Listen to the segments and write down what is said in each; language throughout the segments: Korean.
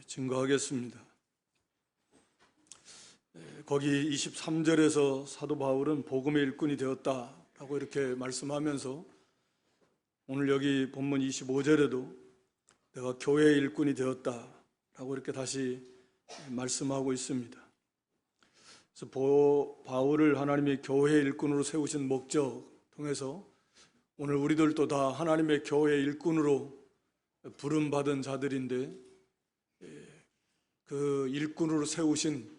증거하겠습니다. 거기 23절에서 사도 바울은 복음의 일꾼이 되었다라고 이렇게 말씀하면서 오늘 여기 본문 25절에도 내가 교회의 일꾼이 되었다라고 이렇게 다시 말씀하고 있습니다. 그래서 바울을 하나님의 교회의 일꾼으로 세우신 목적 통해서 오늘 우리들도 다 하나님의 교회의 일꾼으로 부름받은 자들인데 그 일꾼으로 세우신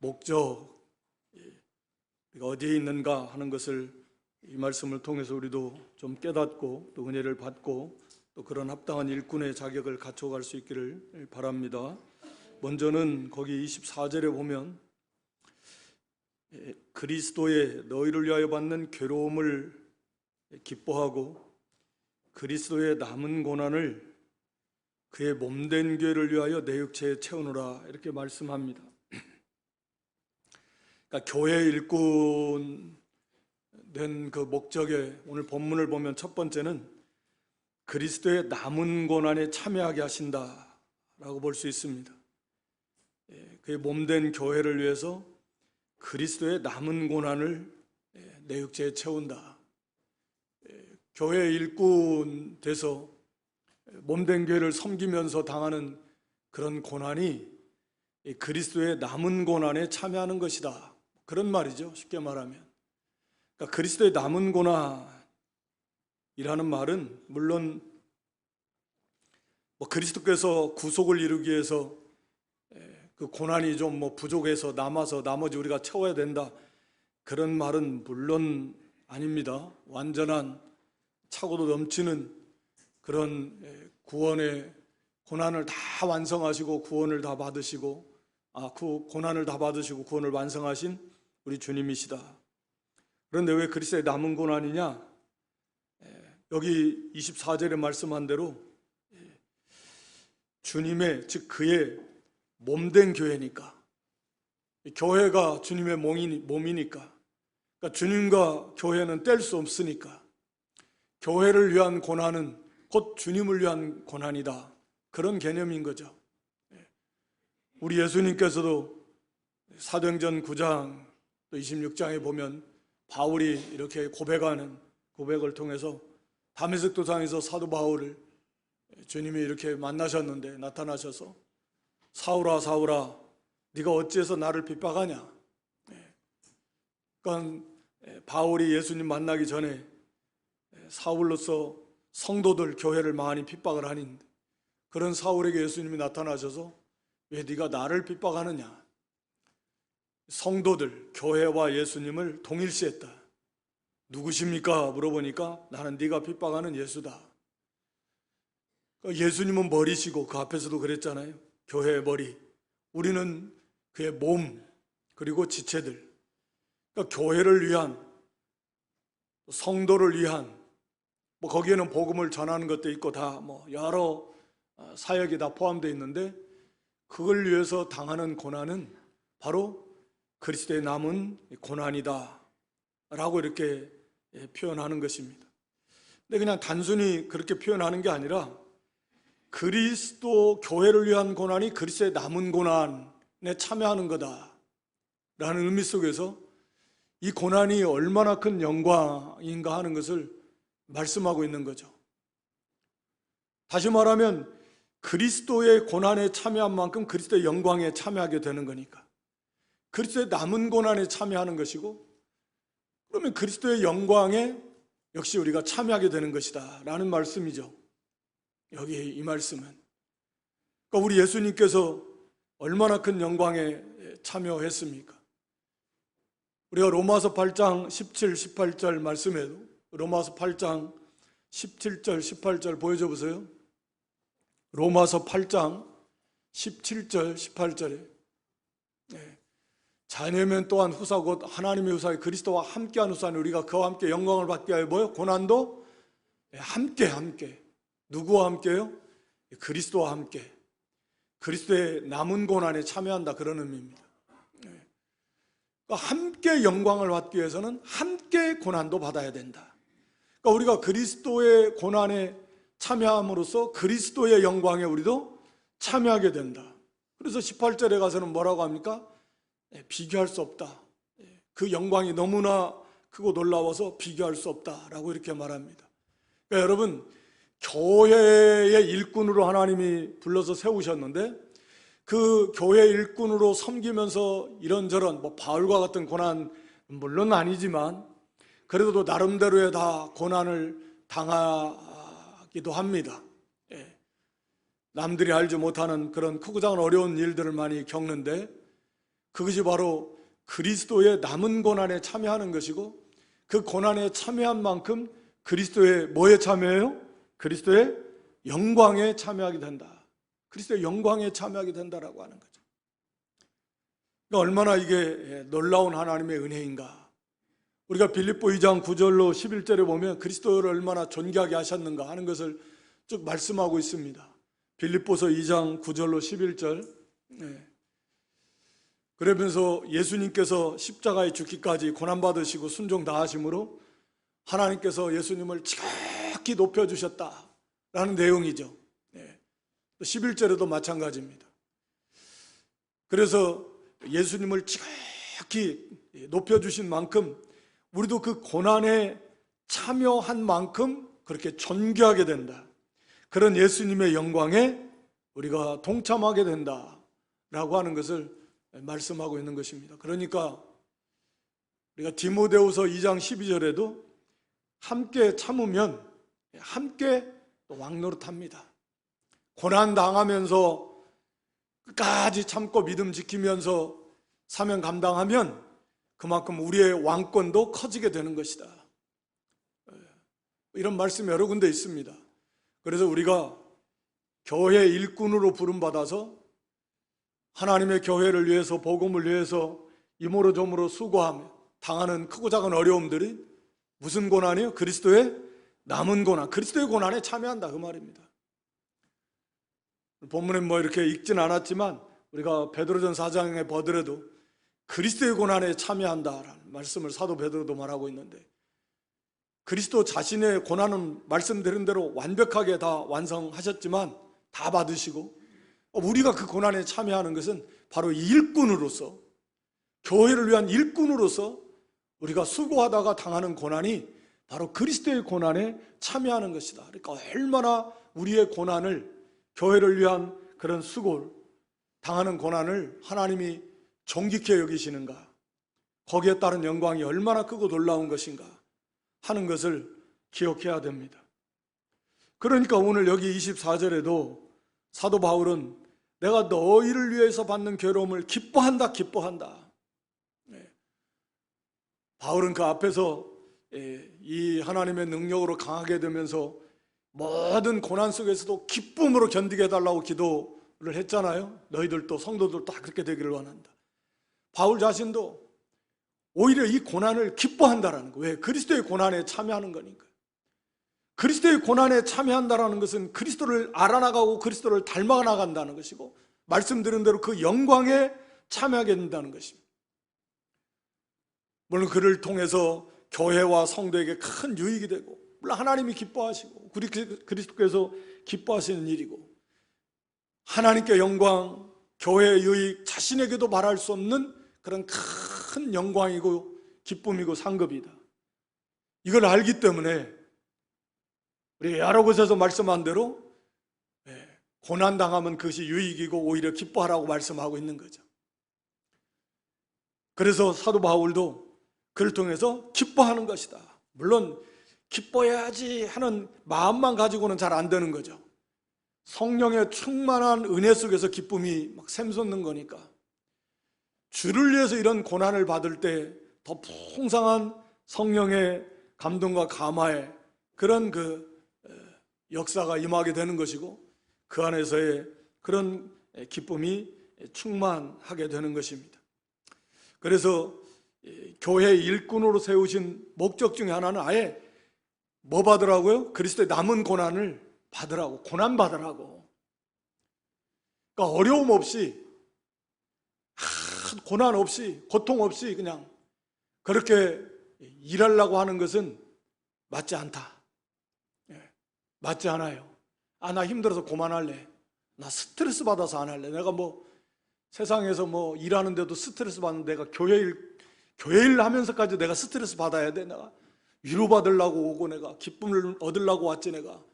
목적 어디에 있는가 하는 것을 이 말씀을 통해서 우리도 좀 깨닫고 또 은혜를 받고 또 그런 합당한 일꾼의 자격을 갖춰갈 수 있기를 바랍니다. 먼저는 거기 24절에 보면 그리스도의 너희를 위하여 받는 괴로움을 기뻐하고 그리스도의 남은 고난을 그의 몸된 교회를 위하여 내 육체에 채우노라 이렇게 말씀합니다. 그러니까 교회 일꾼 된 그 목적에 오늘 본문을 보면 첫 번째는 그리스도의 남은 고난에 참여하게 하신다라고 볼 수 있습니다. 그의 몸된 교회를 위해서 그리스도의 남은 고난을 내 육체에 채운다. 교회 일꾼 돼서 몸된 교회를 섬기면서 당하는 그런 고난이 그리스도의 남은 고난에 참여하는 것이다. 그런 말이죠. 쉽게 말하면. 그러니까 그리스도의 남은 고난이라는 말은 물론 그리스도께서 구속을 이루기 위해서 그 고난이 좀 부족해서 남아서 나머지 우리가 채워야 된다. 그런 말은 물론 아닙니다. 완전한 차고도 넘치는 그런 구원의 고난을 다 완성하시고 구원을 다 받으시고 고난을 다 받으시고 구원을 완성하신 우리 주님이시다. 그런데 왜 그리스도의 남은 고난이냐? 여기 24절에 말씀한 대로 주님의 즉 그의 몸된 교회니까 교회가 주님의 몸이니까 그러니까 주님과 교회는 뗄 수 없으니까 교회를 위한 고난은 곧 주님을 위한 고난이다. 그런 개념인 거죠. 우리 예수님께서도 사도행전 9장 또 26장에 보면 바울이 이렇게 고백하는 고백을 통해서 다메섹 도상에서 사도 바울을 주님이 이렇게 만나셨는데 나타나셔서 사울아 사울아 네가 어찌해서 나를 핍박하냐. 그러니까 바울이 예수님 만나기 전에 사울로서 성도들 교회를 많이 핍박을 하는데 그런 사울에게 예수님이 나타나셔서 왜 네가 나를 핍박하느냐. 성도들 교회와 예수님을 동일시했다. 누구십니까? 물어보니까 나는 네가 핍박하는 예수다. 예수님은 머리시고 그 앞에서도 그랬잖아요. 교회의 머리. 우리는 그의 몸 그리고 지체들. 그러니까 교회를 위한 성도를 위한 거기에는 복음을 전하는 것도 있고 다 여러 사역이 다 포함되어 있는데 그걸 위해서 당하는 고난은 바로 그리스도의 남은 고난이다 라고 이렇게 표현하는 것입니다. 근데 그냥 단순히 그렇게 표현하는 게 아니라 그리스도 교회를 위한 고난이 그리스도의 남은 고난에 참여하는 거다 라는 의미 속에서 이 고난이 얼마나 큰 영광인가 하는 것을 말씀하고 있는 거죠. 다시 말하면 그리스도의 고난에 참여한 만큼 그리스도의 영광에 참여하게 되는 거니까 그리스도의 남은 고난에 참여하는 것이고 그러면 그리스도의 영광에 역시 우리가 참여하게 되는 것이다 라는 말씀이죠. 여기 이 말씀은 그러니까 우리 예수님께서 얼마나 큰 영광에 참여했습니까? 우리가 로마서 8장 17, 18절 말씀에도 로마서 8장 17절, 18절 보여줘 보세요. 로마서 8장 17절, 18절에 자녀면 또한 후사 곧 하나님의 후사의 그리스도와 함께한 후사는 우리가 그와 함께 영광을 받게 하여 뭐요? 고난도 함께 누구와 함께요? 그리스도와 함께 그리스도의 남은 고난에 참여한다 그런 의미입니다. 그러니까 함께 영광을 받기 위해서는 함께 고난도 받아야 된다. 그러니까 우리가 그리스도의 고난에 참여함으로써 그리스도의 영광에 우리도 참여하게 된다. 그래서 18절에 가서는 뭐라고 합니까? 비교할 수 없다. 그 영광이 너무나 크고 놀라워서 비교할 수 없다라고 이렇게 말합니다. 그러니까 여러분, 교회의 일꾼으로 하나님이 불러서 세우셨는데 그 교회 일꾼으로 섬기면서 이런저런 바울과 같은 고난 물론 아니지만 그래도 나름대로의 다 고난을 당하기도 합니다. 남들이 알지 못하는 그런 크고 작은 어려운 일들을 많이 겪는데 그것이 바로 그리스도의 남은 고난에 참여하는 것이고 그 고난에 참여한 만큼 그리스도의 뭐에 참여해요? 그리스도의 영광에 참여하게 된다. 그리스도의 영광에 참여하게 된다라고 하는 거죠. 그러니까 얼마나 이게 놀라운 하나님의 은혜인가. 우리가 빌립보 2장 9절로 11절에 보면 그리스도를 얼마나 존귀하게 하셨는가 하는 것을 쭉 말씀하고 있습니다. 빌립보서 2장 9절로 11절. 그러면서 예수님께서 십자가에 죽기까지 고난받으시고 순종 다하심으로 하나님께서 예수님을 지극히 높여주셨다라는 내용이죠. 11절에도 마찬가지입니다. 그래서 예수님을 지극히 높여주신 만큼 우리도 그 고난에 참여한 만큼 그렇게 존귀하게 된다. 그런 예수님의 영광에 우리가 동참하게 된다라고 하는 것을 말씀하고 있는 것입니다. 그러니까 우리가 디모데후서 2장 12절에도 함께 참으면 함께 왕노릇합니다. 고난 당하면서 끝까지 참고 믿음 지키면서 사명 감당하면 그만큼 우리의 왕권도 커지게 되는 것이다. 이런 말씀이 여러 군데 있습니다. 그래서 우리가 교회 일꾼으로 부름받아서 하나님의 교회를 위해서 복음을 위해서 이모로 저모로 수고하며 당하는 크고 작은 어려움들이 무슨 고난이요? 그리스도의 남은 고난, 그리스도의 고난에 참여한다 그 말입니다. 본문에 이렇게 읽진 않았지만 우리가 베드로전 4장에 보더라도 그리스도의 고난에 참여한다라는 말씀을 사도 베드로도 말하고 있는데 그리스도 자신의 고난은 말씀드린 대로 완벽하게 다 완성하셨지만 다 받으시고 우리가 그 고난에 참여하는 것은 바로 일꾼으로서 교회를 위한 일꾼으로서 우리가 수고하다가 당하는 고난이 바로 그리스도의 고난에 참여하는 것이다. 그러니까 얼마나 우리의 고난을 교회를 위한 그런 수고를 당하는 고난을 하나님이 존귀케 여기시는가, 거기에 따른 영광이 얼마나 크고 놀라운 것인가 하는 것을 기억해야 됩니다. 그러니까 오늘 여기 24절에도 사도 바울은 내가 너희를 위해서 받는 괴로움을 기뻐한다. 바울은 그 앞에서 이 하나님의 능력으로 강하게 되면서 모든 고난 속에서도 기쁨으로 견디게 해달라고 기도를 했잖아요. 너희들도 성도들도 다 그렇게 되기를 원한다. 바울 자신도 오히려 이 고난을 기뻐한다라는 거예요. 왜? 그리스도의 고난에 참여하는 거니까. 그리스도의 고난에 참여한다는 것은 그리스도를 알아나가고 그리스도를 닮아나간다는 것이고 말씀드린 대로 그 영광에 참여하게 된다는 것입니다. 물론 그를 통해서 교회와 성도에게 큰 유익이 되고 물론 하나님이 기뻐하시고 그리스도께서 기뻐하시는 일이고 하나님께 영광, 교회의 유익, 자신에게도 말할 수 없는 그런 큰 영광이고 기쁨이고 상급이다. 이걸 알기 때문에 우리 여러 곳에서 말씀한 대로 고난당하면 그것이 유익이고 오히려 기뻐하라고 말씀하고 있는 거죠. 그래서 사도 바울도 그를 통해서 기뻐하는 것이다. 물론 기뻐해야지 하는 마음만 가지고는 잘 안 되는 거죠. 성령의 충만한 은혜 속에서 기쁨이 막 샘솟는 거니까 주를 위해서 이런 고난을 받을 때 더 풍성한 성령의 감동과 감화의 그런 역사가 임하게 되는 것이고 그 안에서의 그런 기쁨이 충만하게 되는 것입니다. 그래서 교회 일꾼으로 세우신 목적 중에 하나는 아예 뭐 받으라고요? 그리스도의 남은 고난을 받으라고, 고난 받으라고. 그러니까 어려움 없이, 고난 없이, 고통 없이 그냥 그렇게 일하려고 하는 것은 맞지 않다. 맞지 않아요. 나 힘들어서 그만할래. 나 스트레스 받아서 안 할래. 내가 뭐 세상에서 뭐 일하는데도 스트레스 받는 내가 교회 일 하면서까지 내가 스트레스 받아야 돼. 내가 위로받으려고 오고 내가 기쁨을 얻으려고 왔지. 내가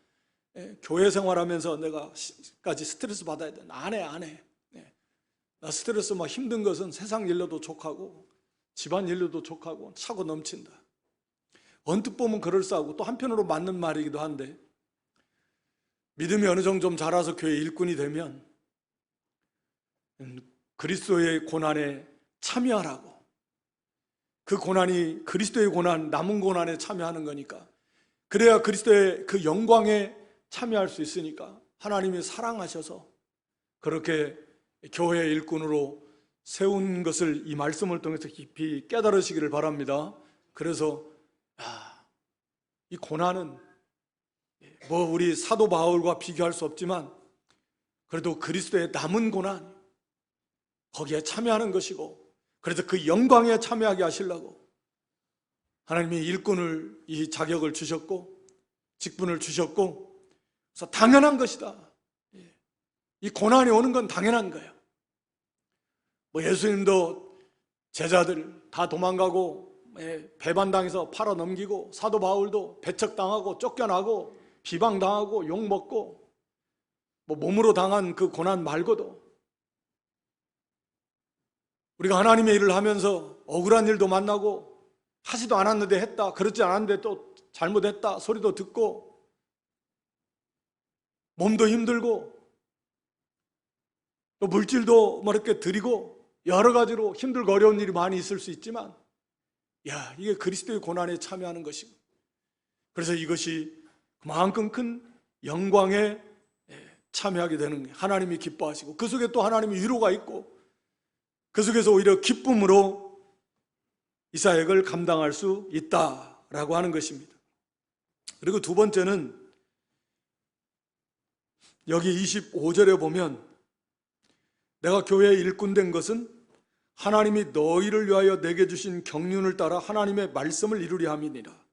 교회 생활하면서 내가까지 스트레스 받아야 돼. 안 해. 나 스트레스 막 힘든 것은 세상 일로도 족하고 집안 일로도 족하고 차고 넘친다. 언뜻 보면 그럴싸하고 또 한편으로 맞는 말이기도 한데, 믿음이 어느 정도 좀 자라서 교회 일꾼이 되면 그리스도의 고난에 참여하라고, 그 고난이 그리스도의 고난, 남은 고난에 참여하는 거니까, 그래야 그리스도의 그 영광에 참여할 수 있으니까 하나님이 사랑하셔서 그렇게 교회 일꾼으로 세운 것을 이 말씀을 통해서 깊이 깨달으시기를 바랍니다. 그래서 이 고난은 뭐 우리 사도 바울과 비교할 수 없지만 그래도 그리스도의 남은 고난, 거기에 참여하는 것이고, 그래서 그 영광에 참여하게 하시려고 하나님이 일꾼을 이 자격을 주셨고 직분을 주셨고, 그래서 당연한 것이다. 이 고난이 오는 건 당연한 거예요. 뭐 예수님도 제자들 다 도망가고 배반당해서 팔아 넘기고, 사도 바울도 배척당하고 쫓겨나고 비방당하고 욕먹고 뭐 몸으로 당한 그 고난 말고도 우리가 하나님의 일을 하면서 억울한 일도 만나고, 하지도 않았는데 했다, 그렇지 않았는데 또 잘못했다 소리도 듣고, 몸도 힘들고 또 물질도 뭐 이렇게 드리고 여러 가지로 힘들고 어려운 일이 많이 있을 수 있지만, 이게 그리스도의 고난에 참여하는 것이고, 그래서 이것이 그만큼 큰 영광에 참여하게 되는 거예요. 하나님이 기뻐하시고 그 속에 또 하나님의 위로가 있고, 그 속에서 오히려 기쁨으로 이 사역을 감당할 수 있다라고 하는 것입니다. 그리고 두 번째는 여기 25절에 보면, 내가 교회에 일꾼 된 것은 하나님이 너희를 위하여 내게 주신 경륜을 따라 하나님의 말씀을 이루려 함이니라.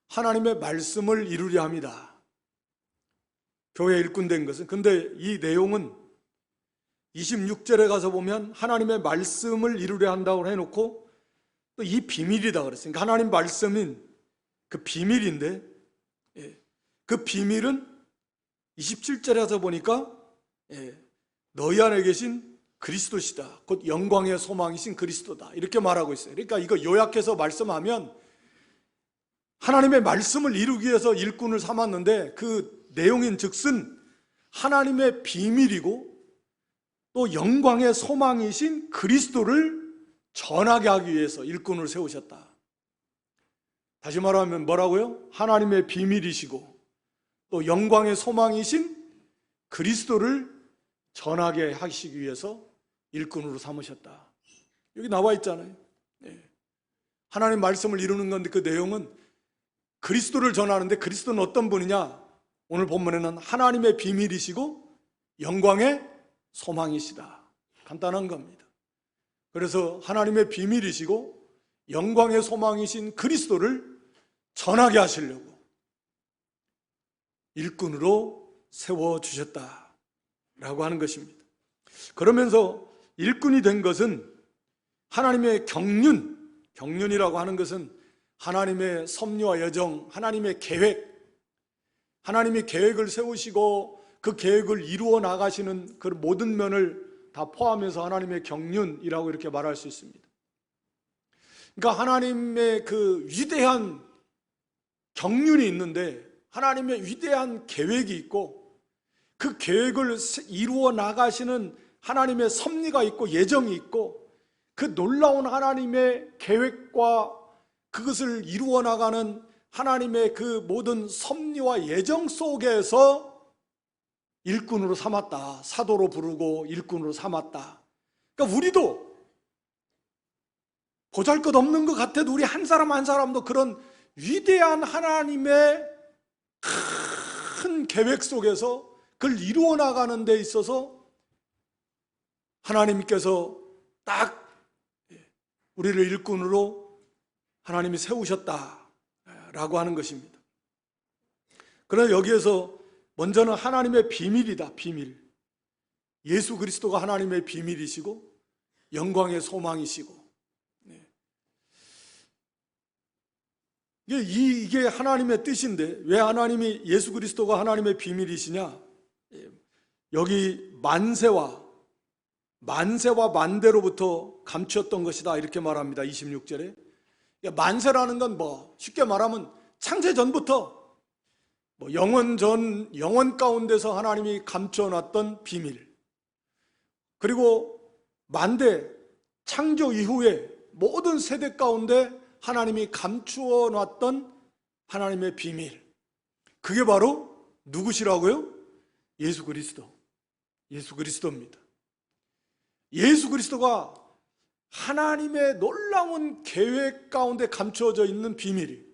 하나님의 말씀을 이루려 합니다. 교회에 일꾼 된 것은. 근데 이 내용은 26절에 가서 보면 하나님의 말씀을 이루려 한다고 해놓고 또 이 비밀이다 그랬으니까, 하나님 말씀인 그 비밀인데, 그 비밀은 27절에 가서 보니까 너희 안에 계신 그리스도시다, 곧 영광의 소망이신 그리스도다, 이렇게 말하고 있어요. 그러니까 이거 요약해서 말씀하면 하나님의 말씀을 이루기 위해서 일꾼을 삼았는데, 그 내용인 즉슨 하나님의 비밀이고 또 영광의 소망이신 그리스도를 전하게 하기 위해서 일꾼을 세우셨다. 다시 말하면 뭐라고요? 하나님의 비밀이시고 또 영광의 소망이신 그리스도를 전하게 하시기 위해서 일꾼으로 삼으셨다. 여기 나와 있잖아요. 하나님 말씀을 이루는 건데, 그 내용은 그리스도를 전하는데, 그리스도는 어떤 분이냐? 오늘 본문에는 하나님의 비밀이시고 영광의 소망이시다. 간단한 겁니다. 그래서 하나님의 비밀이시고 영광의 소망이신 그리스도를 전하게 하시려고 일꾼으로 세워주셨다라고 하는 것입니다. 그러면서 일꾼이 된 것은 하나님의 경륜이라고 하는 것은 하나님의 섭리와 여정, 하나님의 계획, 하나님이 계획을 세우시고 그 계획을 이루어 나가시는 그 모든 면을 다 포함해서 하나님의 경륜이라고 이렇게 말할 수 있습니다. 그러니까 하나님의 그 위대한 경륜이 있는데, 하나님의 위대한 계획이 있고, 그 계획을 이루어 나가시는 하나님의 섭리가 있고 예정이 있고, 그 놀라운 하나님의 계획과 그것을 이루어 나가는 하나님의 그 모든 섭리와 예정 속에서 일꾼으로 삼았다. 사도로 부르고 일꾼으로 삼았다. 그러니까 우리도 보잘것없는 것 같아도 우리 한 사람 한 사람도 그런 위대한 하나님의 큰 계획 속에서 그걸 이루어 나가는 데 있어서 하나님께서 딱 우리를 일꾼으로 하나님이 세우셨다라고 하는 것입니다. 그러나 여기에서 먼저는 하나님의 비밀이다. 비밀. 예수 그리스도가 하나님의 비밀이시고 영광의 소망이시고, 이게 하나님의 뜻인데 왜 하나님이 예수 그리스도가 하나님의 비밀이시냐? 여기 만세와 만대로부터 감추었던 것이다 이렇게 말합니다. 26절에 만세라는 건 쉽게 말하면 창세 전부터 영원 가운데서 하나님이 감춰놨던 비밀, 그리고 만대 창조 이후에 모든 세대 가운데 하나님이 감추어 놨던 하나님의 비밀, 그게 바로 누구시라고요? 예수 그리스도입니다. 예수 그리스도가 하나님의 놀라운 계획 가운데 감추어져 있는 비밀이,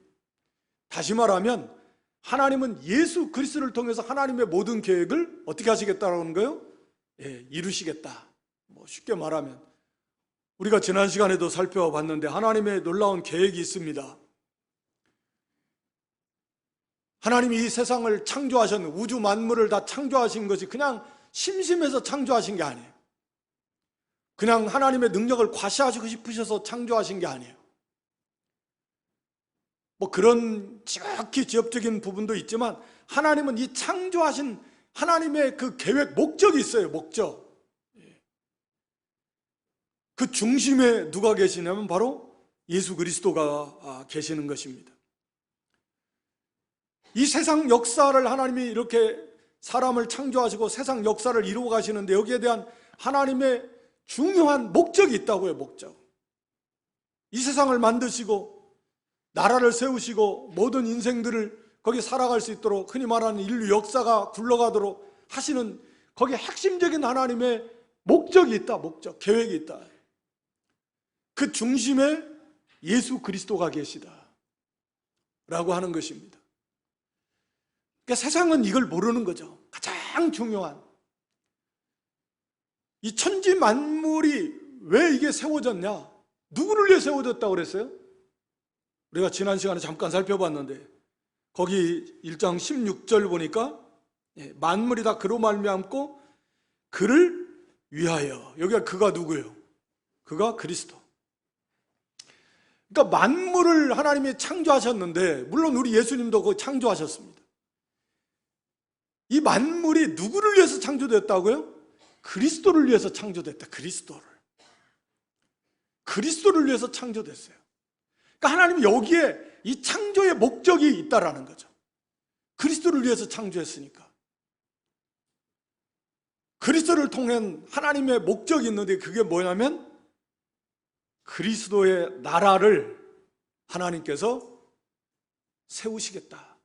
다시 말하면 하나님은 예수 그리스도를 통해서 하나님의 모든 계획을 어떻게 하시겠다라는 거예요? 이루시겠다. 쉽게 말하면 우리가 지난 시간에도 살펴봤는데 하나님의 놀라운 계획이 있습니다. 하나님이 이 세상을 창조하셨는데, 우주 만물을 다 창조하신 것이 그냥 심심해서 창조하신 게 아니에요. 그냥 하나님의 능력을 과시하시고 싶으셔서 창조하신 게 아니에요. 그런 지극히 지엽적인 부분도 있지만 하나님은 이 창조하신 하나님의 그 계획, 목적이 있어요. 목적. 그 중심에 누가 계시냐면 바로 예수 그리스도가 계시는 것입니다. 이 세상 역사를 하나님이 이렇게 사람을 창조하시고 세상 역사를 이루어 가시는데 여기에 대한 하나님의 중요한 목적이 있다고요. 목적. 이 세상을 만드시고 나라를 세우시고 모든 인생들을 거기 살아갈 수 있도록, 흔히 말하는 인류 역사가 굴러가도록 하시는 거기에 핵심적인 하나님의 목적이 있다. 목적, 계획이 있다. 그 중심에 예수 그리스도가 계시다 라고 하는 것입니다. 그러니까 세상은 이걸 모르는 거죠. 가장 중요한 이 천지 만물이 왜 이게 세워졌냐? 누구를 위해 세워졌다고 그랬어요? 우리가 지난 시간에 잠깐 살펴봤는데 거기 1장 16절 보니까 만물이 다 그로 말미암고 그를 위하여. 여기가 그가 누구예요? 그가 그리스도. 그러니까 만물을 하나님이 창조하셨는데, 물론 우리 예수님도 그 창조하셨습니다. 이 만물이 누구를 위해서 창조됐다고요? 그리스도를 위해서 창조됐다. 그리스도를 위해서 창조됐어요. 그러니까 하나님이 여기에 이 창조의 목적이 있다라는 거죠. 그리스도를 위해서 창조했으니까. 그리스도를 통한 하나님의 목적이 있는데 그게 뭐냐면 그리스도의 나라를 하나님께서 세우시겠다.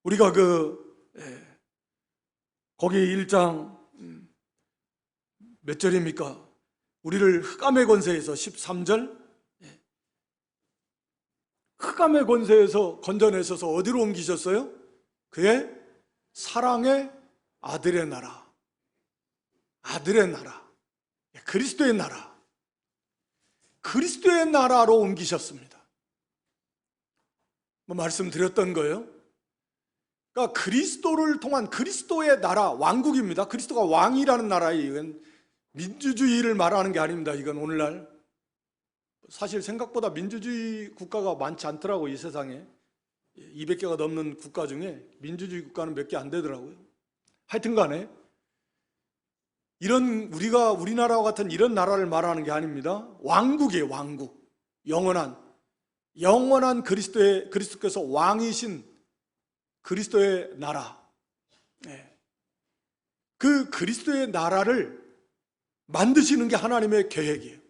우리가 거기 1장 몇 절입니까? 우리를 흑암의 권세에서 13절, 흑암의 권세에서 건져내셔서 어디로 옮기셨어요? 그의 사랑의 아들의 나라, 그리스도의 나라, 그리스도의 나라로 옮기셨습니다. 말씀드렸던 거예요. 그러니까 그리스도를 통한 그리스도의 나라, 왕국입니다. 그리스도가 왕이라는 나라예요. 이건 민주주의를 말하는 게 아닙니다. 이건 오늘날 사실 생각보다 민주주의 국가가 많지 않더라고요. 이 세상에 200개가 넘는 국가 중에 민주주의 국가는 몇 개 안 되더라고요. 하여튼 간에 우리나라와 같은 이런 나라를 말하는 게 아닙니다. 왕국이에요. 왕국. 영원한 그리스도께서 왕이신 그리스도의 나라. 그 그리스도의 나라를 만드시는 게 하나님의 계획이에요.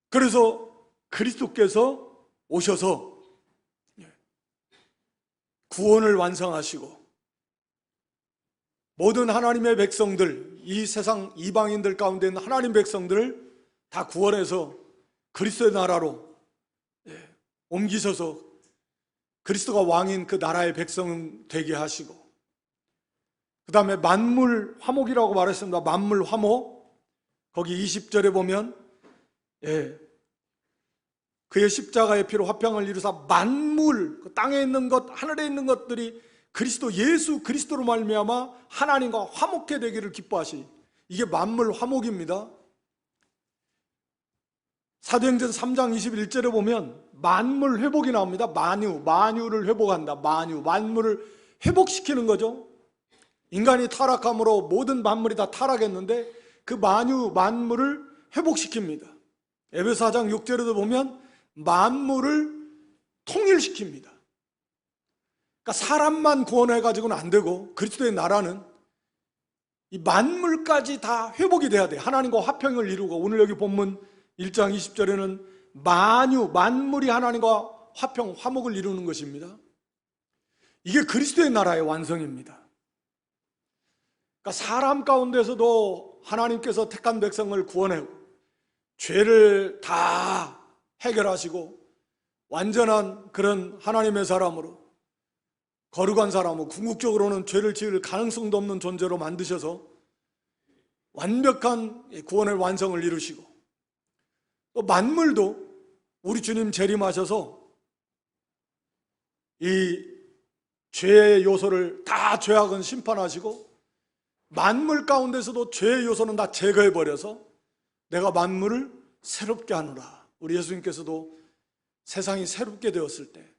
그래서 그리스도께서 오셔서 구원을 완성하시고 모든 하나님의 백성들, 이 세상 이방인들 가운데 있는 하나님 백성들을 다 구원해서 그리스도의 나라로 옮기셔서 그리스도가 왕인 그 나라의 백성 되게 하시고, 그 다음에 만물 화목이라고 말했습니다. 만물 화목. 거기 20절에 보면 그의 십자가의 피로 화평을 이루사 만물, 그 땅에 있는 것, 하늘에 있는 것들이 그리스도 예수 그리스도로 말미암아 하나님과 화목해 되기를 기뻐하시. 이게 만물 화목입니다. 사도행전 3장 21절에 보면 만물 회복이 나옵니다. 만유를 회복한다. 만물을 회복시키는 거죠. 인간이 타락함으로 모든 만물이 다 타락했는데 그 만물을 회복시킵니다. 에베소 4장 6절에도 보면 만물을 통일시킵니다. 그러니까 사람만 구원해가지고는 안 되고 그리스도의 나라는 이 만물까지 다 회복이 돼야 돼. 하나님과 화평을 이루고, 오늘 여기 본문 1장 20절에는 만물이 하나님과 화목을 이루는 것입니다. 이게 그리스도의 나라의 완성입니다. 그러니까 사람 가운데서도 하나님께서 택한 백성을 구원하고 죄를 다 해결하시고 완전한 그런 하나님의 사람으로, 거룩한 사람으로, 궁극적으로는 죄를 지을 가능성도 없는 존재로 만드셔서 완벽한 구원의 완성을 이루시고, 또 만물도 우리 주님 재림하셔서 이 죄의 요소를 다 죄악은 심판하시고 만물 가운데서도 죄의 요소는 다 제거해버려서 내가 만물을 새롭게 하노라. 우리 예수님께서도 세상이 새롭게 되었을 때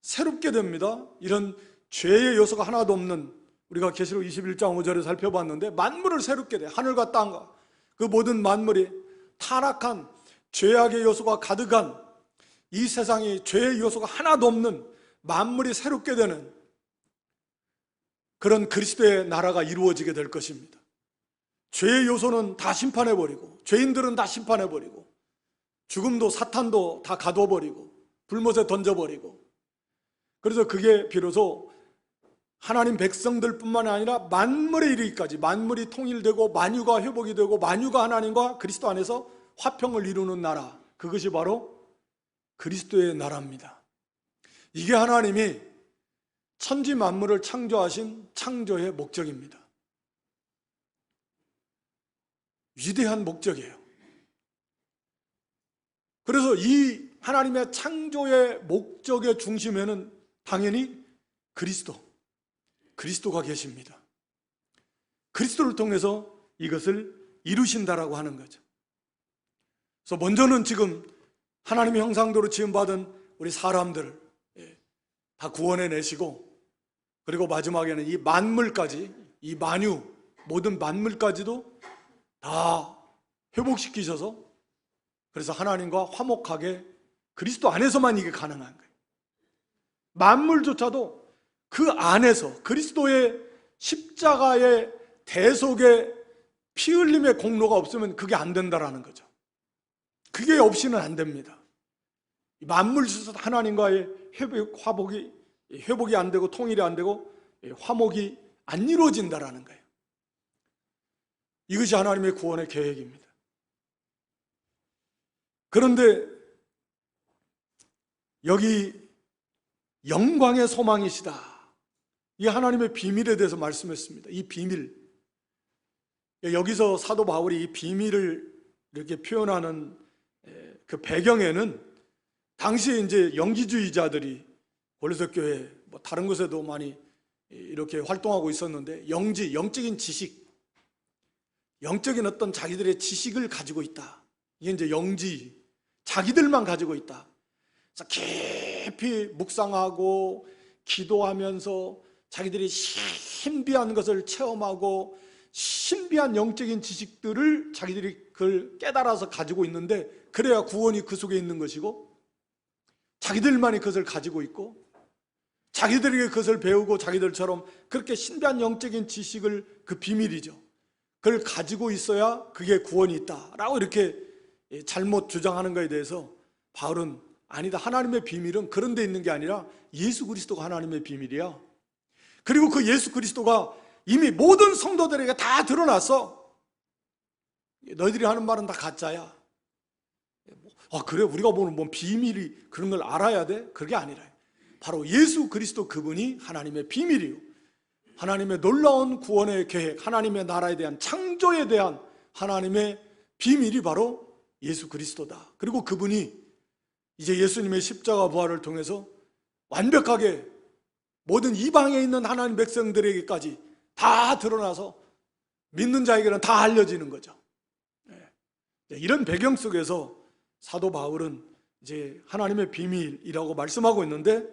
새롭게 됩니다. 이런 죄의 요소가 하나도 없는, 우리가 계시록 21장 5절에 살펴봤는데 만물을 새롭게 돼. 하늘과 땅과 그 모든 만물이 타락한 죄악의 요소가 가득한 이 세상이 죄의 요소가 하나도 없는 만물이 새롭게 되는 그런 그리스도의 나라가 이루어지게 될 것입니다. 죄의 요소는 다 심판해버리고, 죄인들은 다 심판해버리고, 죽음도 사탄도 다 가둬버리고 불못에 던져버리고, 그래서 그게 비로소 하나님 백성들뿐만 아니라 만물에 이르기까지 만물이 통일되고 만유가 회복이 되고 만유가 하나님과 그리스도 안에서 화평을 이루는 나라, 그것이 바로 그리스도의 나라입니다. 이게 하나님이 천지 만물을 창조하신 창조의 목적입니다. 위대한 목적이에요. 그래서 이 하나님의 창조의 목적의 중심에는 당연히 그리스도가 계십니다. 그리스도를 통해서 이것을 이루신다라고 하는 거죠. 그래서 먼저는 지금 하나님의 형상대로 지음받은 우리 사람들을 다 구원해내시고, 그리고 마지막에는 이 만물까지, 이 만유, 모든 만물까지도 다 회복시키셔서, 그래서 하나님과 화목하게 그리스도 안에서만 이게 가능한 거예요. 만물조차도 그 안에서 그리스도의 십자가의 대속의 피 흘림의 공로가 없으면 그게 안 된다라는 거죠. 그게 없이는 안 됩니다. 만물 스스로 하나님과의 회복이 안 되고 통일이 안 되고 화목이 안 이루어진다라는 거예요. 이것이 하나님의 구원의 계획입니다. 그런데 여기 영광의 소망이시다, 이 하나님의 비밀에 대해서 말씀했습니다. 이 비밀, 여기서 사도 바울이 이 비밀을 이렇게 표현하는 그 배경에는 당시에 이제 영지주의자들이 고린도 교회, 뭐 다른 곳에도 많이 이렇게 활동하고 있었는데, 영적인 지식, 영적인 어떤 자기들의 지식을 가지고 있다. 이게 이제 영지, 자기들만 가지고 있다. 그래서 깊이 묵상하고 기도하면서 자기들이 신비한 것을 체험하고 신비한 영적인 지식들을 자기들이 그걸 깨달아서 가지고 있는데, 그래야 구원이 그 속에 있는 것이고, 자기들만이 그것을 가지고 있고 자기들에게 그것을 배우고 자기들처럼 그렇게 신비한 영적인 지식을, 그 비밀이죠, 그걸 가지고 있어야 그게 구원이 있다라고 이렇게 잘못 주장하는 것에 대해서 바울은 아니다, 하나님의 비밀은 그런 데 있는 게 아니라 예수 그리스도가 하나님의 비밀이야. 그리고 그 예수 그리스도가 이미 모든 성도들에게 다 드러났어. 너희들이 하는 말은 다 가짜야. 그래, 우리가 보는 뭐 비밀이 그런 걸 알아야 돼? 그게 아니라 바로 예수 그리스도 그분이 하나님의 비밀이요, 하나님의 놀라운 구원의 계획, 하나님의 나라에 대한, 창조에 대한 하나님의 비밀이 바로 예수 그리스도다. 그리고 그분이 이제 예수님의 십자가 부활을 통해서 완벽하게 모든 이방에 있는 하나님 백성들에게까지 다 드러나서 믿는 자에게는 다 알려지는 거죠. 이런 배경 속에서 사도 바울은 이제 하나님의 비밀이라고 말씀하고 있는데,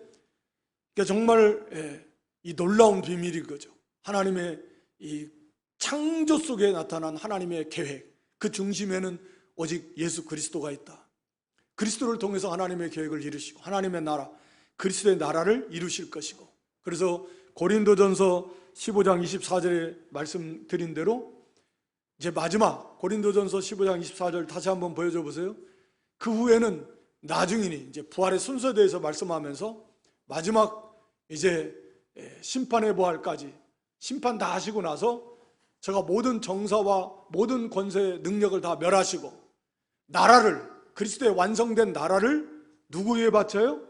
정말 이 놀라운 비밀인 거죠. 하나님의 이 창조 속에 나타난 하나님의 계획, 그 중심에는 오직 예수 그리스도가 있다. 그리스도를 통해서 하나님의 계획을 이루시고 하나님의 나라, 그리스도의 나라를 이루실 것이고, 그래서 고린도전서 15장 24절에 말씀드린 대로 이제 마지막 고린도전서 15장 24절 다시 한번 보여줘 보세요. 그 후에는 나중이니 이제 부활의 순서에 대해서 말씀하면서 마지막 이제 심판의 부활까지 심판 다 하시고 나서 제가 모든 정사와 모든 권세 능력을 다 멸하시고 나라를, 그리스도의 완성된 나라를 누구에게 바쳐요?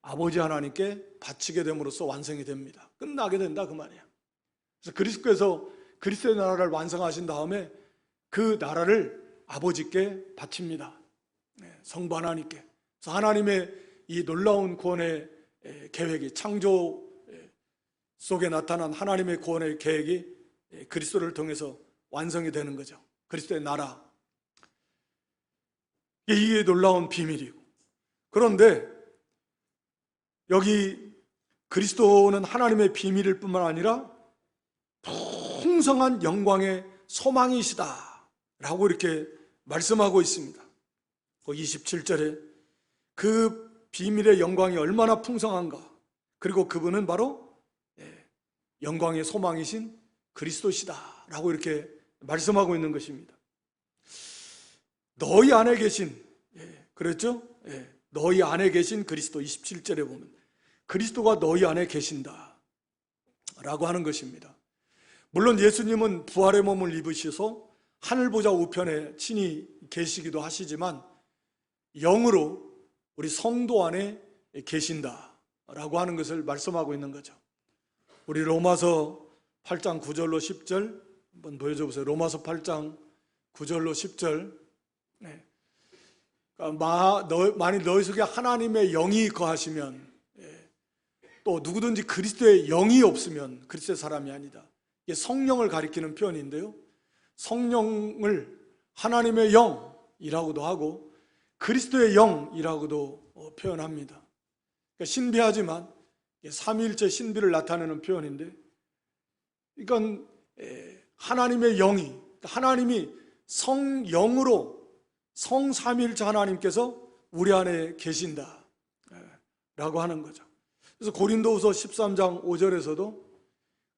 아버지 하나님께 바치게 됨으로써 완성이 됩니다. 끝나게 된다 그 말이에요. 그래서 그리스도께서 그리스도의 나라를 완성하신 다음에 그 나라를 아버지께 바칩니다. 성부 하나님께. 그래서 하나님의 이 놀라운 구원의 계획이, 창조 속에 나타난 하나님의 구원의 계획이 그리스도를 통해서 완성이 되는 거죠. 그리스도의 나라. 이게 놀라운 비밀이고, 그런데 여기 그리스도는 하나님의 비밀일 뿐만 아니라 풍성한 영광의 소망이시다 라고 이렇게 말씀하고 있습니다. 27절에 그 비밀의 영광이 얼마나 풍성한가, 그리고 그분은 바로 영광의 소망이신 그리스도시다 라고 이렇게 말씀하고 있는 것입니다. 너희 안에 계신, 그랬죠? 너희 안에 계신 그리스도, 27절에 보면 그리스도가 너희 안에 계신다 라고 하는 것입니다. 물론 예수님은 부활의 몸을 입으셔서 하늘보좌 우편에 친히 계시기도 하시지만 영으로 우리 성도 안에 계신다 라고 하는 것을 말씀하고 있는 거죠. 우리 로마서 8장 9절로 10절 한번 보여줘 보세요. 로마서 8장 9절로 10절. 만일 너희 속에 하나님의 영이 거하시면, 또 누구든지 그리스도의 영이 없으면 그리스도의 사람이 아니다. 이게 성령을 가리키는 표현인데요, 성령을 하나님의 영이라고도 하고 그리스도의 영이라고도 표현합니다. 그러니까 신비하지만 삼위일체 신비를 나타내는 표현인데, 이건 하나님의 영이, 하나님이 성령으로 성삼위일체 하나님께서 우리 안에 계신다 라고 하는 거죠. 그래서 고린도후서 13장 5절에서도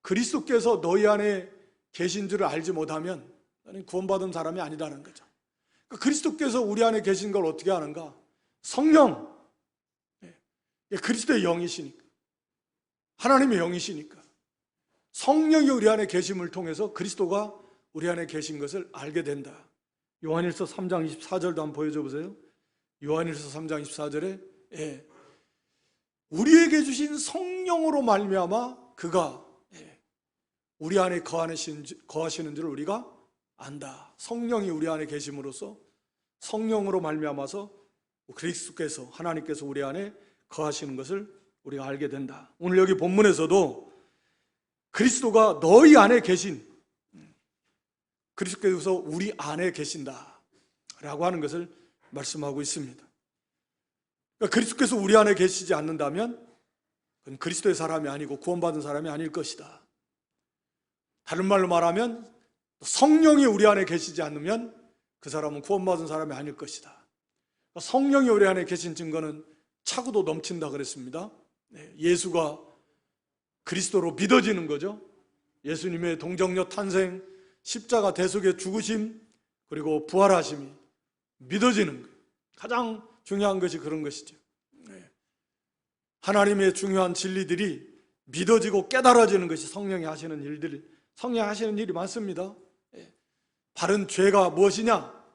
그리스도께서 너희 안에 계신 줄을 알지 못하면 나는 구원받은 사람이 아니다는 거죠. 그러니까 그리스도께서 우리 안에 계신 걸 어떻게 아는가? 성령, 그리스도의 영이시니까, 하나님의 영이시니까 성령이 우리 안에 계심을 통해서 그리스도가 우리 안에 계신 것을 알게 된다. 요한일서 3장 24절도 한번 보여줘 보세요. 요한일서 3장 24절에 우리에게 주신 성령으로 말미암아 그가 우리 안에 거하시는 줄 우리가 안다. 성령이 우리 안에 계심으로써 성령으로 말미암아서 그리스도께서, 하나님께서 우리 안에 거하시는 것을 우리가 알게 된다. 오늘 여기 본문에서도 그리스도가 너희 안에 계신, 그리스도께서 우리 안에 계신다 라고 하는 것을 말씀하고 있습니다. 그러니까 그리스도께서 우리 안에 계시지 않는다면 그건 그리스도의 사람이 아니고 구원받은 사람이 아닐 것이다. 다른 말로 말하면 성령이 우리 안에 계시지 않으면 그 사람은 구원받은 사람이 아닐 것이다. 그러니까 성령이 우리 안에 계신 증거는 차고도 넘친다 그랬습니다. 예수가 그리스도로 믿어지는 거죠. 예수님의 동정녀 탄생, 십자가 대속의 죽으심, 그리고 부활하심이 믿어지는 거예요. 가장 중요한 것이 그런 것이죠. 하나님의 중요한 진리들이 믿어지고 깨달아지는 것이 성령이 하시는 일들이, 성령이 하시는 일이 많습니다. 바른 죄가 무엇이냐,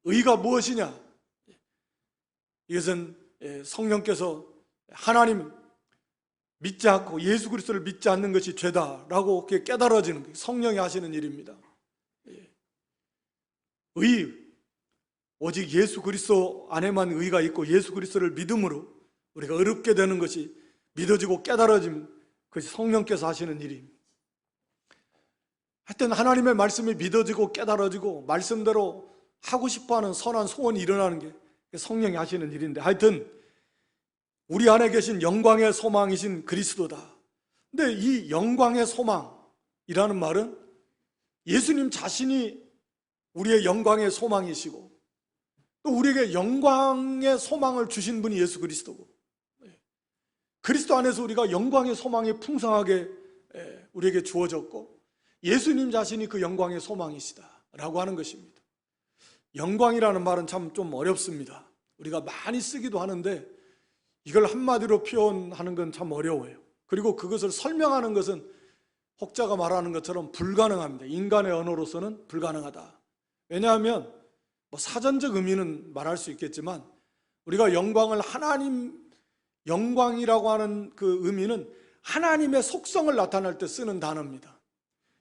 의가 무엇이냐, 이것은 성령께서 하나님 믿지 않고 예수 그리스도를 믿지 않는 것이 죄다라고 깨달아지는 게 성령이 하시는 일입니다. 의, 오직 예수 그리스도 안에만 의가 있고 예수 그리스도를 믿음으로 우리가 의롭게 되는 것이 믿어지고 깨달아짐, 그것이 성령께서 하시는 일입니다. 하여튼 하나님의 말씀이 믿어지고 깨달아지고 말씀대로 하고 싶어하는 선한 소원이 일어나는 게 성령이 하시는 일인데, 하여튼 우리 안에 계신 영광의 소망이신 그리스도다. 근데 이 영광의 소망이라는 말은 예수님 자신이 우리의 영광의 소망이시고 또 우리에게 영광의 소망을 주신 분이 예수 그리스도고, 그리스도 안에서 우리가 영광의 소망이 풍성하게 우리에게 주어졌고 예수님 자신이 그 영광의 소망이시다라고 하는 것입니다. 영광이라는 말은 참 좀 어렵습니다. 우리가 많이 쓰기도 하는데 이걸 한마디로 표현하는 건 참 어려워요. 그리고 그것을 설명하는 것은 혹자가 말하는 것처럼 불가능합니다. 인간의 언어로서는 불가능하다. 왜냐하면 사전적 의미는 말할 수 있겠지만 우리가 영광을 영광이라고 하는 그 의미는 하나님의 속성을 나타낼 때 쓰는 단어입니다.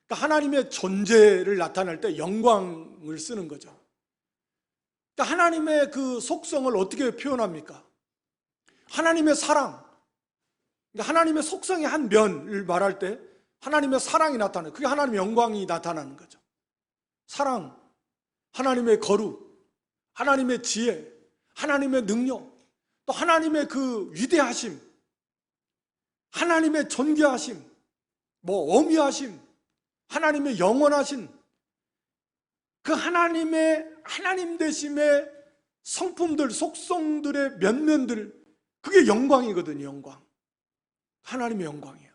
그러니까 하나님의 존재를 나타낼 때 영광을 쓰는 거죠. 그러니까 하나님의 그 속성을 어떻게 표현합니까? 하나님의 사랑, 그러니까 하나님의 속성의 한 면을 말할 때 하나님의 사랑이 나타나요. 그게 하나님의 영광이 나타나는 거죠. 사랑, 하나님의 거룩, 하나님의 지혜, 하나님의 능력, 또 하나님의 그 위대하심, 하나님의 존귀하심, 어미하심, 하나님의 영원하신 그 하나님 되심의 성품들, 속성들의 면면들, 그게 영광이거든요. 영광, 하나님의 영광이에요.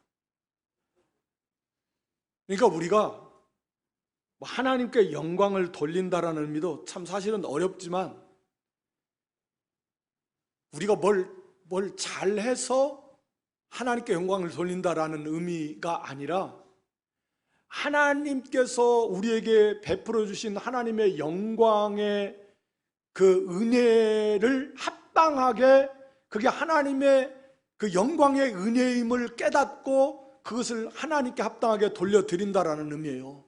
그러니까 우리가 하나님께 영광을 돌린다라는 의미도 참 사실은 어렵지만 우리가 뭘 잘해서 하나님께 영광을 돌린다라는 의미가 아니라 하나님께서 우리에게 베풀어 주신 하나님의 영광의 그 은혜를 합당하게, 그게 하나님의 그 영광의 은혜임을 깨닫고 그것을 하나님께 합당하게 돌려드린다라는 의미예요.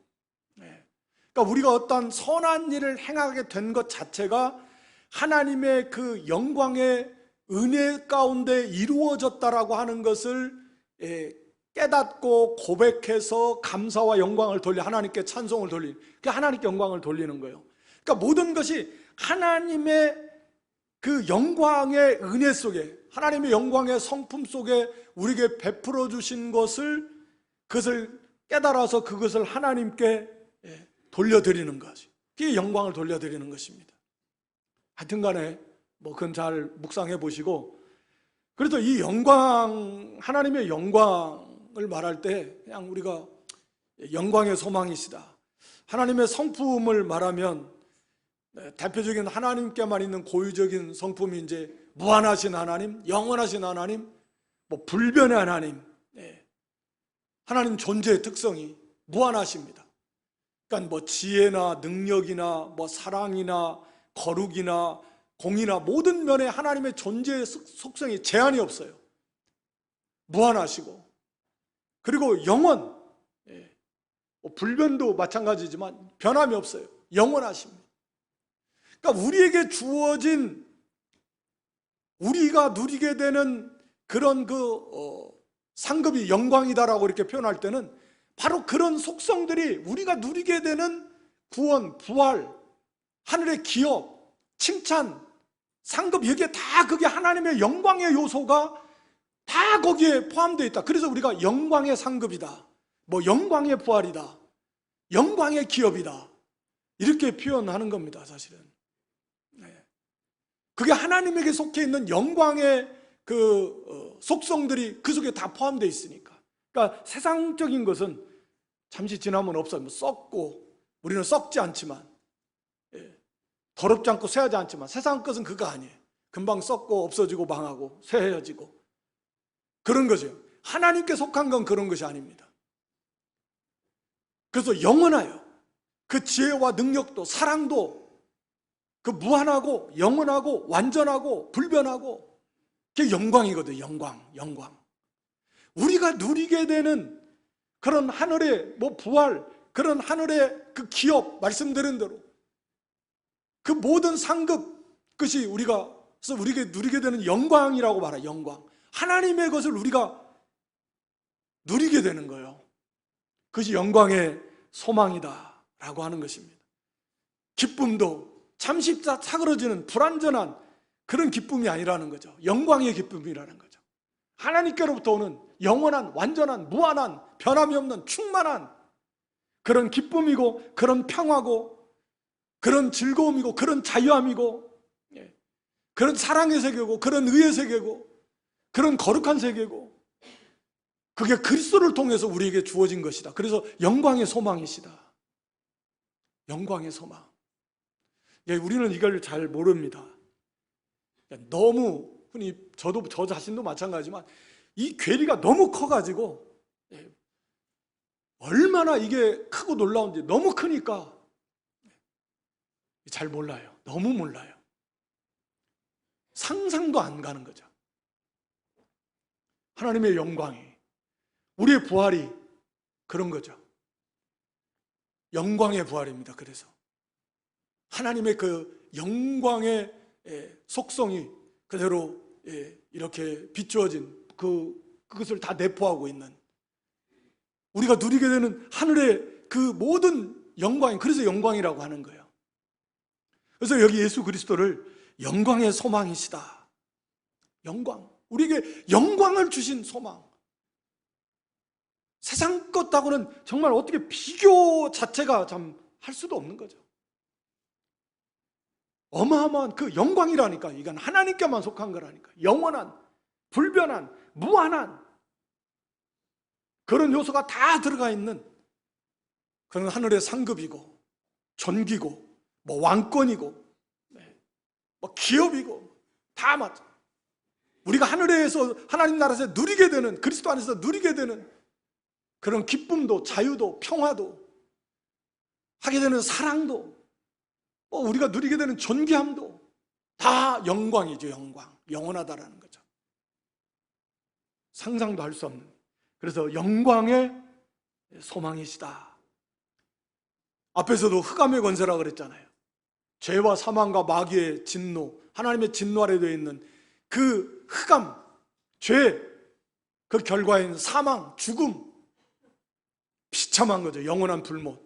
그러니까 우리가 어떤 선한 일을 행하게 된 것 자체가 하나님의 그 영광의 은혜 가운데 이루어졌다라고 하는 것을 깨닫고 고백해서 감사와 영광을 돌려 하나님께 찬송을 돌리는, 그게 하나님께 영광을 돌리는 거예요. 그러니까 모든 것이 하나님의 그 영광의 은혜 속에, 하나님의 영광의 성품 속에 우리에게 베풀어 주신 그것을 깨달아서 그것을 하나님께 돌려드리는 것이, 그게 영광을 돌려드리는 것입니다. 하여튼 간에 그건 잘 묵상해 보시고, 그래서 이 영광, 하나님의 영광을 말할 때 그냥 우리가 영광의 소망이시다, 하나님의 성품을 말하면 대표적인 하나님께만 있는 고유적인 성품이 이제 무한하신 하나님, 영원하신 하나님, 불변의 하나님, 하나님 존재의 특성이 무한하십니다. 그러니까 지혜나 능력이나 사랑이나 거룩이나 공의나 모든 면에 하나님의 존재의 속성이 제한이 없어요. 무한하시고, 그리고 영원, 불변도 마찬가지지만 변함이 없어요. 영원하십니다. 그러니까 우리에게 주어진, 우리가 누리게 되는 그런 상급이 영광이다라고 이렇게 표현할 때는 바로 그런 속성들이 우리가 누리게 되는 구원, 부활, 하늘의 기업, 칭찬, 상급, 여기에 다 그게 하나님의 영광의 요소가 다 거기에 포함되어 있다. 그래서 우리가 영광의 상급이다, 영광의 부활이다, 영광의 기업이다, 이렇게 표현하는 겁니다. 사실은 그게 하나님에게 속해 있는 영광의 그 속성들이 그 속에 다 포함되어 있으니까. 그러니까 세상적인 것은 잠시 지나면 없어요. 썩고, 우리는 썩지 않지만, 더럽지 않고 쇠하지 않지만 세상 것은 그거 아니에요. 금방 썩고 없어지고 망하고 쇠해지고 그런 거죠. 하나님께 속한 건 그런 것이 아닙니다. 그래서 영원하여 그 지혜와 능력도 사랑도 그 무한하고 영원하고 완전하고 불변하고, 그게 영광이거든요. 영광. 우리가 누리게 되는 그런 하늘의 부활, 그런 하늘의 그 기업, 말씀드린 대로 그 모든 상급, 그것이 우리에게 누리게 되는 영광이라고 말해요. 영광, 하나님의 것을 우리가 누리게 되는 거예요. 그것이 영광의 소망이다라고 하는 것입니다. 기쁨도 잠시 사그러지는 불완전한 그런 기쁨이 아니라는 거죠. 영광의 기쁨이라는 거죠. 하나님께로부터 오는 영원한, 완전한, 무한한, 변함이 없는 충만한 그런 기쁨이고, 그런 평화고, 그런 즐거움이고, 그런 자유함이고, 그런 사랑의 세계고, 그런 의의 세계고, 그런 거룩한 세계고, 그게 그리스도를 통해서 우리에게 주어진 것이다. 그래서 영광의 소망이시다. 영광의 소망. 우리는 이걸 잘 모릅니다. 너무 흔히 저 자신도 마찬가지지만 이 괴리가 너무 커가지고 얼마나 이게 크고 놀라운지 너무 크니까 잘 몰라요. 너무 몰라요. 상상도 안 가는 거죠. 하나님의 영광이, 우리의 부활이 그런 거죠. 영광의 부활입니다. 그래서 하나님의 그 영광의 속성이 그대로 이렇게 비추어진 그것을 다 내포하고 있는, 우리가 누리게 되는 하늘의 그 모든 영광이, 그래서 영광이라고 하는 거예요. 그래서 여기 예수 그리스도를 영광의 소망이시다. 영광, 우리에게 영광을 주신 소망. 세상 것하고는 정말 어떻게 비교 자체가 참 할 수도 없는 거죠. 어마어마한 그 영광이라니까. 이건 하나님께만 속한 거라니까. 영원한, 불변한, 무한한 그런 요소가 다 들어가 있는 그런 하늘의 상급이고, 존귀고, 뭐 왕권이고, 뭐 기업이고, 다 맞아. 우리가 하늘에서 하나님 나라에서 누리게 되는, 그리스도 안에서 누리게 되는 그런 기쁨도, 자유도, 평화도, 하게 되는 사랑도, 우리가 누리게 되는 존귀함도 다 영광이죠. 영광, 영원하다라는 거죠. 상상도 할 수 없는, 그래서 영광의 소망이시다. 앞에서도 흑암의 권세라고 그랬잖아요. 죄와 사망과 마귀의 진노, 하나님의 진노 아래 되어 있는 그 흑암, 죄, 그 결과인 사망, 죽음, 비참한 거죠. 영원한 불못,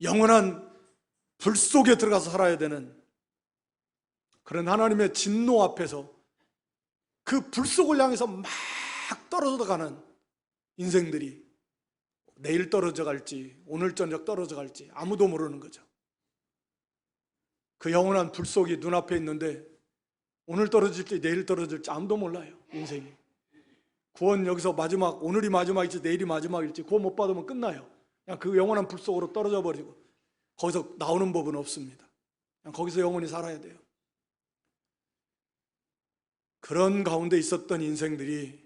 영원한 불 속에 들어가서 살아야 되는 그런 하나님의 진노 앞에서 그 불 속을 향해서 막 떨어져 가는 인생들이 내일 떨어져 갈지, 오늘 저녁 떨어져 갈지 아무도 모르는 거죠. 그 영원한 불 속이 눈앞에 있는데 오늘 떨어질지 내일 떨어질지 아무도 몰라요. 인생이 구원 여기서 마지막, 오늘이 마지막일지 내일이 마지막일지 구원 못 받으면 끝나요. 그냥 그 영원한 불 속으로 떨어져 버리고 거기서 나오는 법은 없습니다. 그냥 거기서 영원히 살아야 돼요. 그런 가운데 있었던 인생들이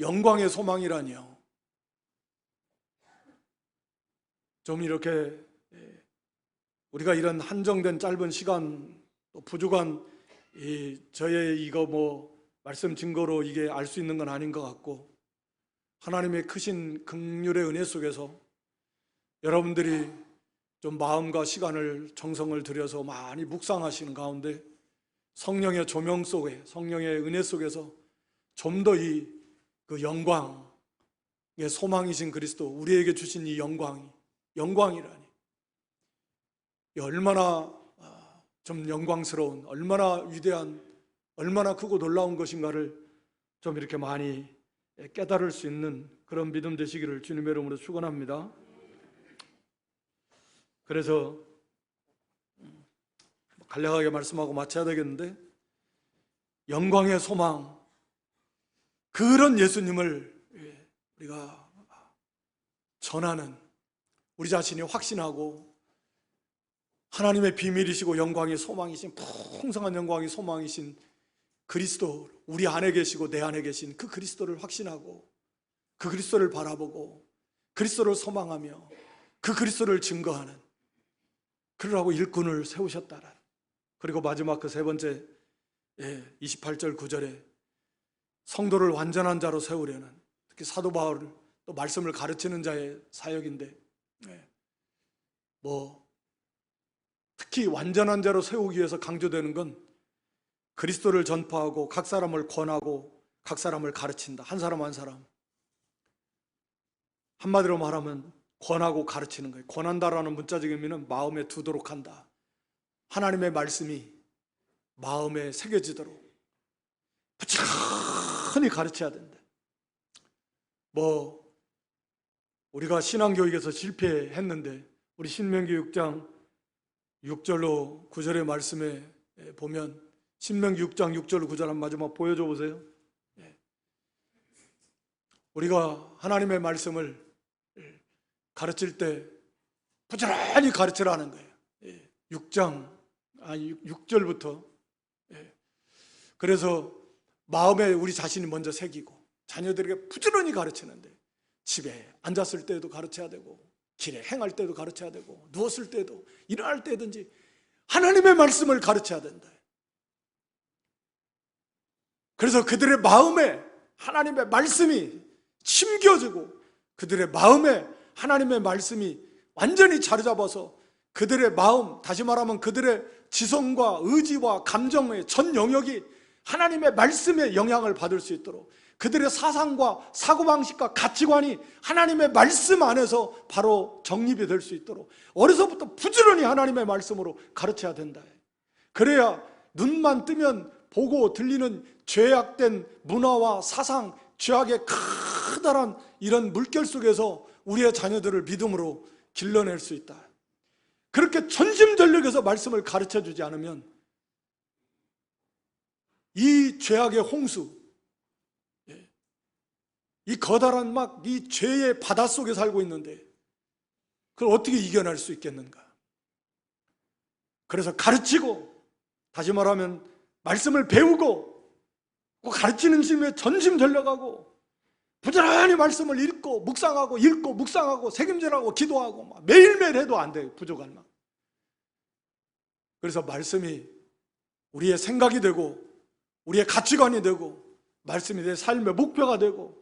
영광의 소망이라니요. 좀 이렇게 우리가 이런 한정된 짧은 시간, 또 부족한 저의 이거 뭐 말씀 증거로 이게 알 수 있는 건 아닌 것 같고, 하나님의 크신 긍휼의 은혜 속에서 여러분들이 좀 마음과 시간을, 정성을 들여서 많이 묵상하시는 가운데 성령의 조명 속에, 성령의 은혜 속에서 좀 더 그 영광의 소망이신 그리스도, 우리에게 주신 이 영광이라니, 얼마나 좀 영광스러운, 얼마나 위대한, 얼마나 크고 놀라운 것인가를 좀 이렇게 많이 깨달을 수 있는 그런 믿음 되시기를 주님의 이름으로 축원합니다. 그래서 간략하게 말씀하고 마쳐야 되겠는데, 영광의 소망, 그런 예수님을 우리가 전하는, 우리 자신이 확신하고 하나님의 비밀이시고 영광의 소망이신, 풍성한 영광의 소망이신 그리스도, 우리 안에 계시고 내 안에 계신 그 그리스도를 확신하고 그 그리스도를 바라보고 그리스도를 소망하며 그 그리스도를 증거하는, 그러라고 일꾼을 세우셨다라. 그리고 마지막 그 세 번째 28절 9절에 성도를 완전한 자로 세우려는, 특히 사도 바울을 또 말씀을 가르치는 자의 사역인데, 특히 완전한 자로 세우기 위해서 강조되는 건 그리스도를 전파하고 각 사람을 권하고 각 사람을 가르친다. 한 사람 한 사람. 한마디로 말하면 권하고 가르치는 거예요. 권한다라는 문자적인 의미는 마음에 두도록 한다. 하나님의 말씀이 마음에 새겨지도록 부지런히 가르쳐야 된다. 우리가 신앙교육에서 실패했는데 우리 신명기 6장 6절로 9절의 말씀에 보면 신명기 6장 6절로 9절 한 마지막 보여줘 보세요. 우리가 하나님의 말씀을 가르칠 때 부지런히 가르치라는 거예요. 6절부터. 그래서 마음에 우리 자신이 먼저 새기고 자녀들에게 부지런히 가르치는데 집에 앉았을 때도 가르쳐야 되고 길에 행할 때도 가르쳐야 되고 누웠을 때도 일어날 때든지 하나님의 말씀을 가르쳐야 된다. 그래서 그들의 마음에 하나님의 말씀이 심겨지고 그들의 마음에 하나님의 말씀이 완전히 자리 잡아서 그들의 마음, 다시 말하면 그들의 지성과 의지와 감정의 전 영역이 하나님의 말씀에 영향을 받을 수 있도록 그들의 사상과 사고방식과 가치관이 하나님의 말씀 안에서 바로 정립이 될 수 있도록 어려서부터 부지런히 하나님의 말씀으로 가르쳐야 된다. 그래야 눈만 뜨면 보고 들리는 죄악된 문화와 사상, 죄악의 커다란 이런 물결 속에서 우리의 자녀들을 믿음으로 길러낼 수 있다. 그렇게 전심전력에서 말씀을 가르쳐 주지 않으면 이 죄악의 홍수, 이 커다란 이 죄의 바닷속에 살고 있는데 그걸 어떻게 이겨낼 수 있겠는가? 그래서 가르치고, 다시 말하면 말씀을 배우고 가르치는 심에 전심전력하고 부지런히 말씀을 읽고 묵상하고 책임질하고 기도하고 매일매일 해도 안 돼요. 부족할 만. 그래서 말씀이 우리의 생각이 되고 우리의 가치관이 되고 말씀이 내 삶의 목표가 되고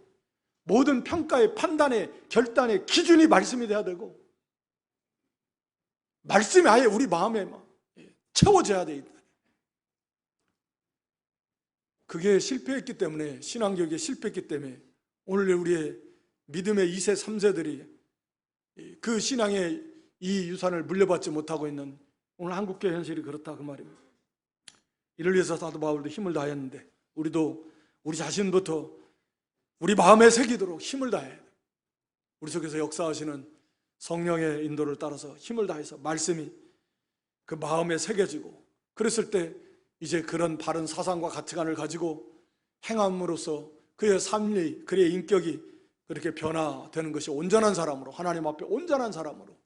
모든 평가의 판단의 결단의 기준이 말씀이 돼야 되고 말씀이 아예 우리 마음에 채워져야 돼. 그게 실패했기 때문에, 신앙교육에 실패했기 때문에 오늘 우리의 믿음의 2세 3세들이 그 신앙의 이 유산을 물려받지 못하고 있는 오늘 한국교회 현실이 그렇다, 그 말입니다. 이를 위해서 사도 바울도 힘을 다했는데 우리도 우리 자신부터 우리 마음에 새기도록 힘을 다해야 돼요. 우리 속에서 역사하시는 성령의 인도를 따라서 힘을 다해서 말씀이 그 마음에 새겨지고, 그랬을 때 이제 그런 바른 사상과 가치관을 가지고 행함으로써 그의 삶이, 그의 인격이 그렇게 변화되는 것이 온전한 사람으로, 하나님 앞에 온전한 사람으로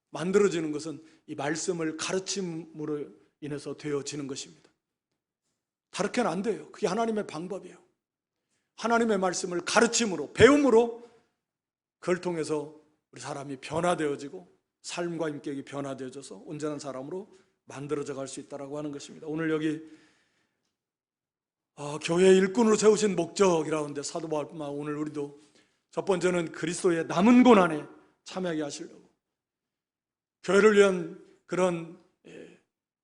만들어지는 것은 이 말씀을 가르침으로 인해서 되어지는 것입니다. 다르게는 안 돼요. 그게 하나님의 방법이에요. 하나님의 말씀을 가르침으로, 배움으로 그걸 통해서 우리 사람이 변화되어지고 삶과 인격이 변화되어져서 온전한 사람으로 만들어져 갈 수 있다고 하는 것입니다. 오늘 여기 교회의 일꾼으로 세우신 목적이라고 하는데 사도 바울뿐만 오늘 우리도 첫 번째는 그리스도의 남은 고난에 참여하게 하시려고, 교회를 위한 그런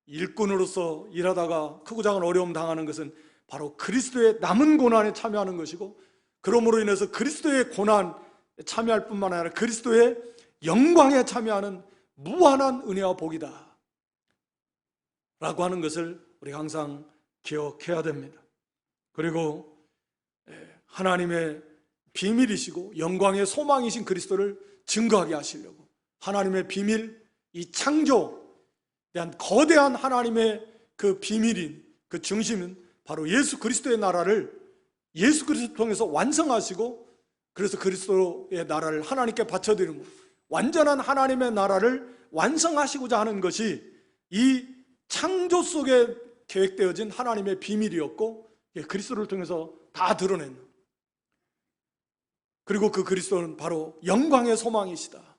일꾼으로서 일하다가 크고 작은 어려움 당하는 것은 바로 그리스도의 남은 고난에 참여하는 것이고, 그러므로 인해서 그리스도의 고난에 참여할 뿐만 아니라 그리스도의 영광에 참여하는 무한한 은혜와 복이다 라고 하는 것을 우리가 항상 기억해야 됩니다. 그리고 하나님의 비밀이시고 영광의 소망이신 그리스도를 증거하게 하시려고, 하나님의 비밀, 이 창조에 대한 거대한 하나님의 그 비밀인, 그 중심은 바로 예수 그리스도의 나라를 예수 그리스도 통해서 완성하시고, 그래서 그리스도의 나라를 하나님께 바쳐드리므로 완전한 하나님의 나라를 완성하시고자 하는 것이 이 창조 속에 계획되어진 하나님의 비밀이었고, 그리스도를 통해서 다 드러낸, 그리고 그 그리스도는 바로 영광의 소망이시다.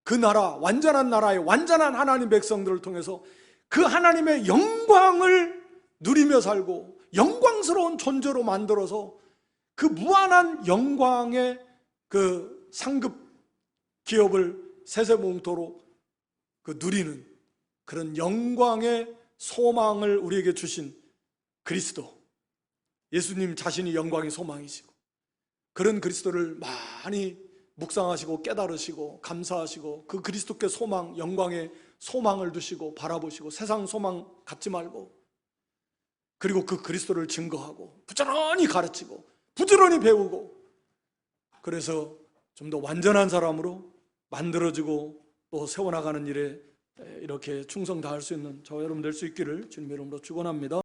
그 나라, 완전한 나라의 완전한 하나님 백성들을 통해서 그 하나님의 영광을 누리며 살고 영광스러운 존재로 만들어서 그 무한한 영광의 그 상급 기업을 세세봉토로 그 누리는 그런 영광의 소망을 우리에게 주신 그리스도, 예수님 자신이 영광의 소망이시고, 그런 그리스도를 많이 묵상하시고 깨달으시고 감사하시고 그 그리스도께 소망, 영광의 소망을 두시고 바라보시고 세상 소망 갖지 말고, 그리고 그 그리스도를 증거하고 부지런히 가르치고 부지런히 배우고, 그래서 좀 더 완전한 사람으로 만들어지고 또 세워나가는 일에 이렇게 충성 다할 수 있는 저와 여러분 될 수 있기를 주님의 이름으로 축원합니다.